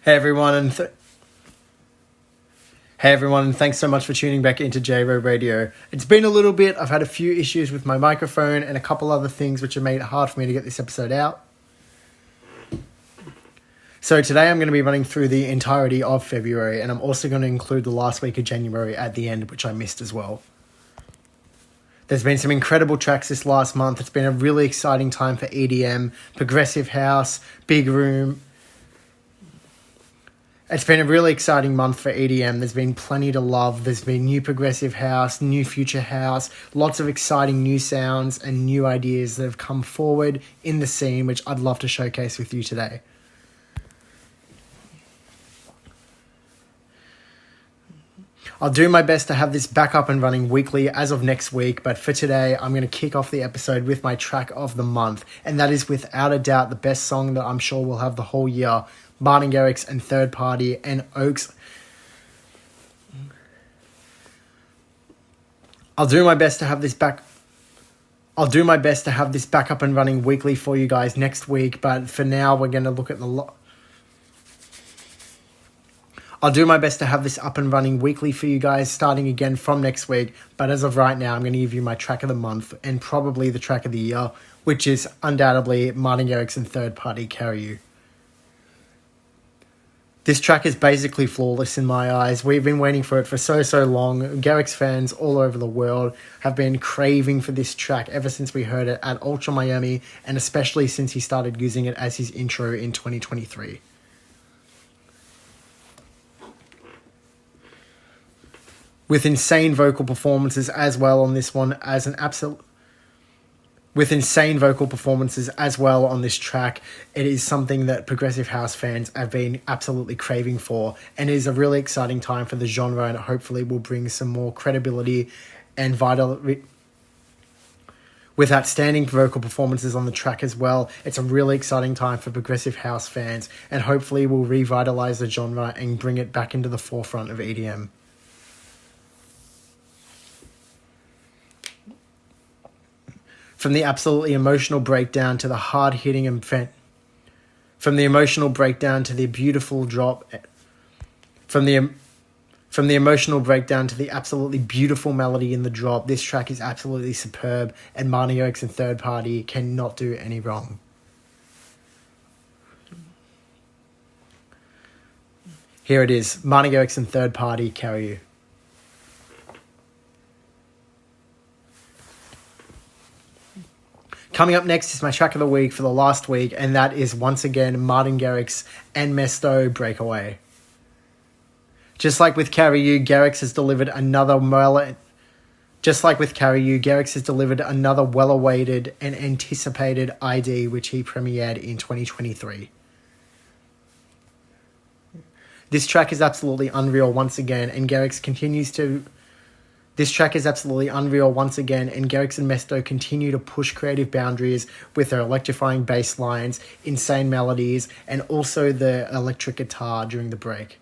Hey everyone, and thanks so much for tuning back into J-Ro Radio. It's been a little bit. I've had a few issues with my microphone and a couple other things which have made it hard for me to get this episode out. So today I'm going to be running through the entirety of February, and I'm also going to include the last week of January at the end, which I missed as well. There's been some incredible tracks this last month. It's been a really exciting time for EDM, progressive house, big room. It's been a really exciting month for EDM. There's been plenty to love. There's been new progressive house, new future house, lots of exciting new sounds and new ideas that have come forward in the scene, which I'd love to showcase with you today. I'll do my best to have this back up and running weekly as of next week, but for today, I'm going to kick off the episode with my track of the month, and that is without a doubt the best song that I'm sure we'll have the whole year, Martin Garrix and Third Party and Oaks. I'll do my best to have this back up and running weekly for you guys next week, but for now, we're going to look at I'll do my best to have this up and running weekly for you guys starting again from next week. But as of right now, I'm going to give you my track of the month and probably the track of the year, which is undoubtedly Martin Garrix and Third Party Carry You. This track is basically flawless in my eyes. We've been waiting for it for so long. Garrix fans all over the world have been craving for this track ever since we heard it at Ultra Miami, and especially since he started using it as his intro in 2023. With insane vocal performances as well on this one on this track, it is something that progressive house fans have been absolutely craving for, and it is a really exciting time for the genre, and hopefully will bring some more credibility and vitality. With outstanding vocal performances on the track as well, it's a really exciting time for progressive house fans, and hopefully will revitalize the genre and bring it back into the forefront of EDM. From the absolutely emotional breakdown to the hard-hitting event, from the emotional breakdown to the beautiful drop, from the emotional breakdown to the absolutely beautiful melody in the drop, this track is absolutely superb, and Martin Garrix and Third Party cannot do any wrong. Here it is, Martin Garrix and Third Party Carry You. Coming up next is my track of the week for the last week, and that is once again Martin Garrix and Mesto, Breakaway. Just like with Carry You, Garrix has delivered another well-awaited and anticipated ID, which he premiered in 2023. This track is absolutely unreal once again, and Garrix and Mesto continue to push creative boundaries with their electrifying bass lines, insane melodies, and also the electric guitar during the break.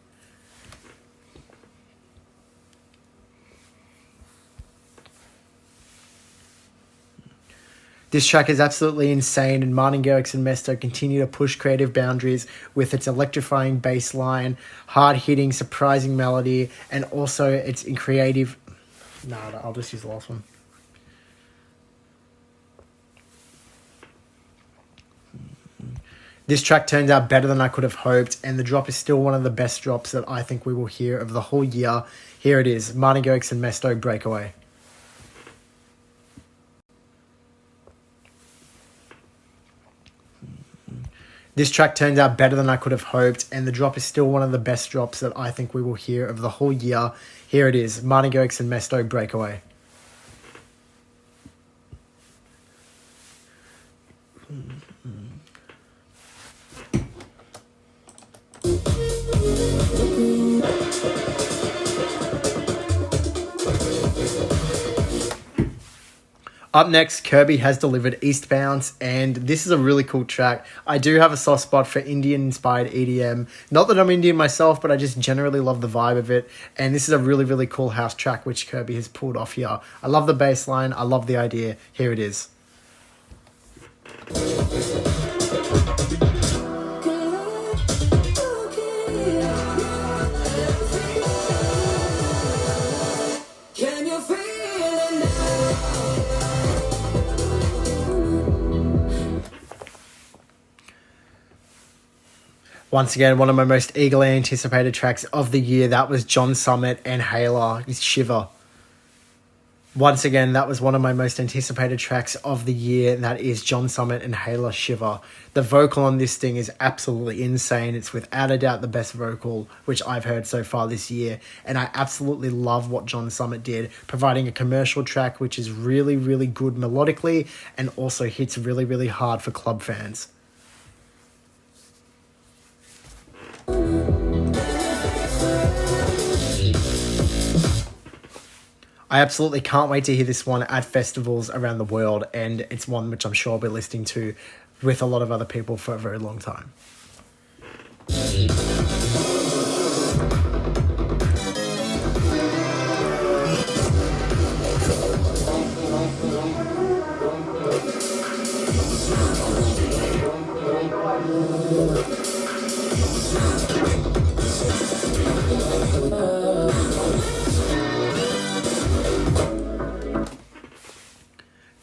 This track is absolutely insane, and Martin Garrix and Mesto continue to push creative boundaries with its electrifying bass line, hard-hitting, surprising melody, and also its creative... No, I'll just use the last one. This track turns out better than I could have hoped, and the drop is still one of the best drops that I think we will hear of the whole year. Here it is, Martin Garrix and Mesto, Breakaway. This track turns out better than I could have hoped, and the drop is still one of the best drops that I think we will hear of the whole year. Here it is, Martin Garrix and Mesto, Breakaway. Up next, Kirby has delivered Eastbound, and this is a really cool track. I do have a soft spot for Indian-inspired EDM. Not that I'm Indian myself, but I just generally love the vibe of it, and this is a really cool house track which Kirby has pulled off here. I love the bass line. I love the idea. Here it is. Once again, one of my most eagerly anticipated tracks of the year. That was John Summit and Hayla, Shiver. Once again, that was one of my most anticipated tracks of the year. And that is John Summit and Hayla, Shiver. The vocal on this thing is absolutely insane. It's without a doubt the best vocal which I've heard so far this year. And I absolutely love what John Summit did, providing a commercial track which is really, really good melodically and also hits really, really hard for club fans. I absolutely can't wait to hear this one at festivals around the world, and it's one which I'm sure I'll be listening to with a lot of other people for a very long time.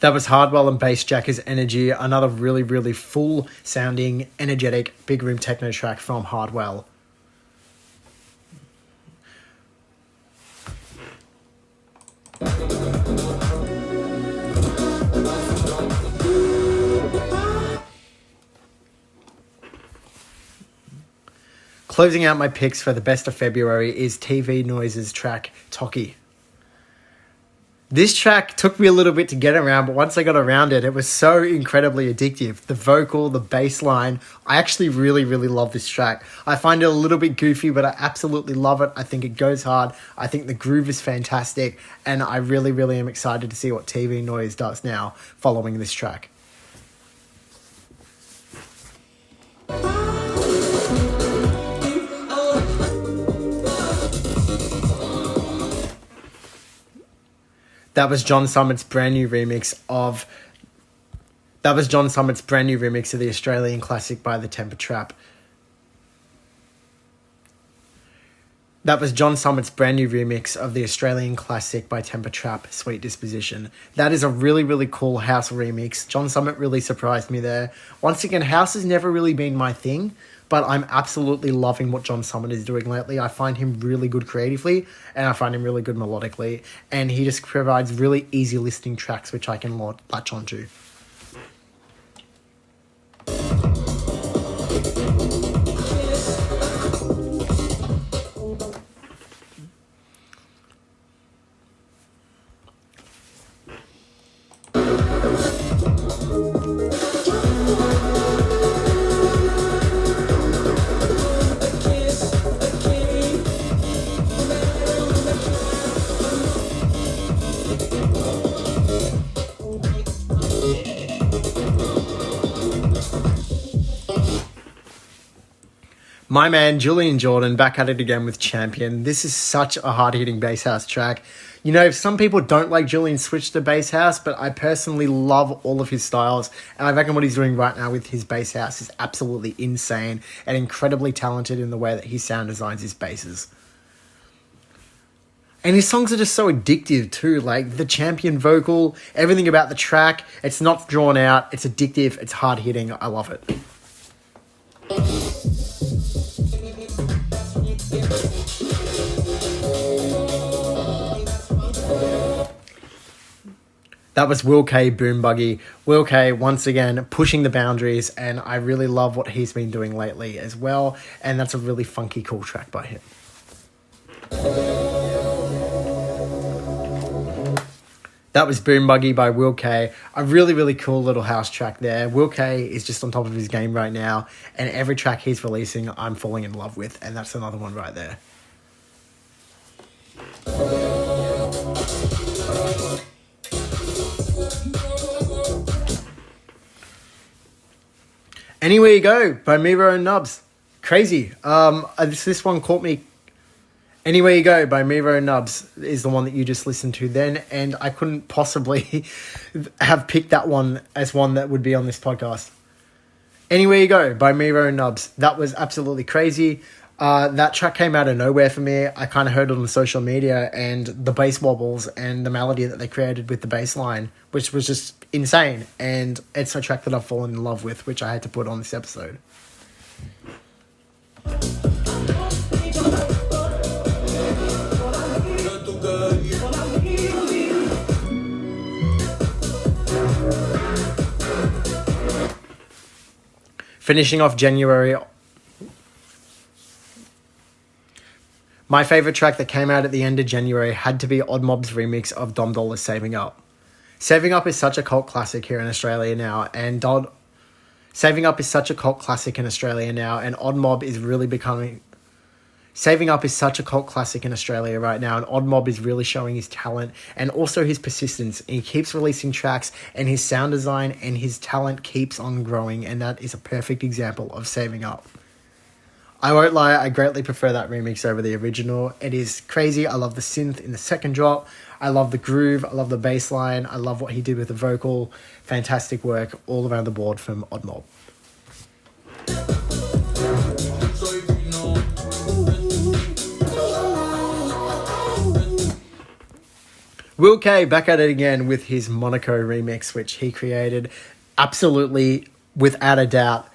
That was Hardwell and Bassjacker's Energy, another really, really full-sounding, energetic, big room techno track from Hardwell. Closing out my picks for the best of February is TV Noise's track, Toki. This track took me a little bit to get around, but once I got around it, it was so incredibly addictive. The vocal, the bass line, I actually really, really love this track. I find it a little bit goofy, but I absolutely love it. I think it goes hard. I think the groove is fantastic, and I really, really am excited to see what TV Noise does now following this track. That was John Summit's brand new remix of the Australian classic by the Temper Trap. That was John Summit's brand new remix of the Australian classic by Temper Trap, Sweet Disposition. That is a really, really cool house remix. John Summit really surprised me there. Once again, house has never really been my thing, but I'm absolutely loving what John Summit is doing lately. I find him really good creatively, and I find him really good melodically, and he just provides really easy listening tracks which I can latch onto. My man, Julian Jordan, back at it again with Champion. This is such a hard-hitting bass house track. You know, some people don't like Julian switch to bass house, but I personally love all of his styles. And I reckon what he's doing right now with his bass house is absolutely insane and incredibly talented in the way that he sound designs his basses. And his songs are just so addictive too, like the Champion vocal, everything about the track. It's not drawn out, it's addictive, it's hard-hitting, I love it. That was Will K, Boom Buggy. Will K, once again, pushing the boundaries, and I really love what he's been doing lately as well, and that's a really funky, cool track by him. That was Boom Buggy by Will K. A really, really cool little house track there. Will K is just on top of his game right now, and every track he's releasing, I'm falling in love with, and that's another one right there. Anywhere You Go by Miro and Nubs. Crazy. This one caught me. Anywhere You Go by Miro and Nubs is the one that you just listened to then, and I couldn't possibly have picked that one as one that would be on this podcast. Anywhere You Go by Miro and Nubs. That was absolutely crazy. That track came out of nowhere for me. I kind of heard it on social media, and the bass wobbles and the melody that they created with the bass line, which was just insane. And it's a track that I've fallen in love with, which I had to put on this episode. Finishing off January, my favourite track that came out at the end of January had to be Odd Mob's remix of Dom Dolla's Saving Up. Saving Up is such a cult classic here in Australia now, and Saving Up is such a cult classic in Australia now, and Odd Mob is really becoming... Saving Up is such a cult classic in Australia right now, and Odd Mob is really showing his talent and also his persistence. He keeps releasing tracks, and his sound design and his talent keeps on growing, and that is a perfect example of Saving Up. I won't lie, I greatly prefer that remix over the original. It is crazy. I love the synth in the second drop. I love the groove. I love the bass line. I love what he did with the vocal. Fantastic work all around the board from Odd Mob. Will K back at it again with his Monaco remix, which he created. Absolutely, without a doubt,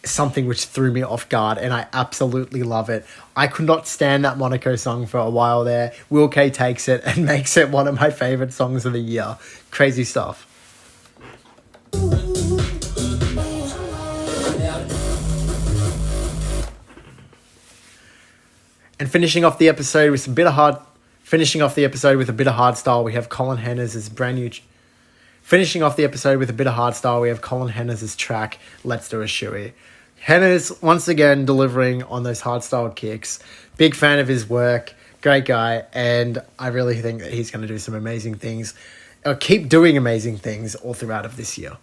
something which threw me off guard, and I absolutely love it. I could not stand that Monaco song for a while there. Will K takes it and makes it one of my favourite songs of the year. Crazy stuff. And finishing off the episode with a bit of hardstyle, we have Colin Henners's brand new... Finishing off the episode with a bit of hardstyle, we have Colin Henners's track, Let's Do a Shoey. Henners, once again, delivering on those hardstyle kicks. Big fan of his work, great guy, and I really think that he's going to do some amazing things, or keep doing amazing things all throughout of this year.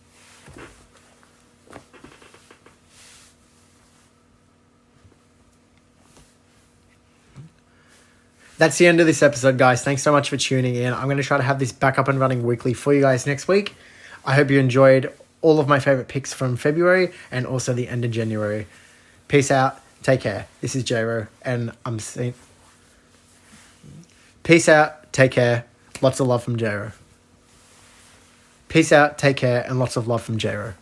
That's the end of this episode, guys. Thanks so much for tuning in. I'm going to try to have this back up and running weekly for you guys next week. I hope you enjoyed all of my favourite picks from February and also the end of January. Peace out. Take care. This is J-Ro, and I'm saying... Peace out. Take care. Lots of love from J-Ro. Peace out. Take care, and lots of love from J-Ro.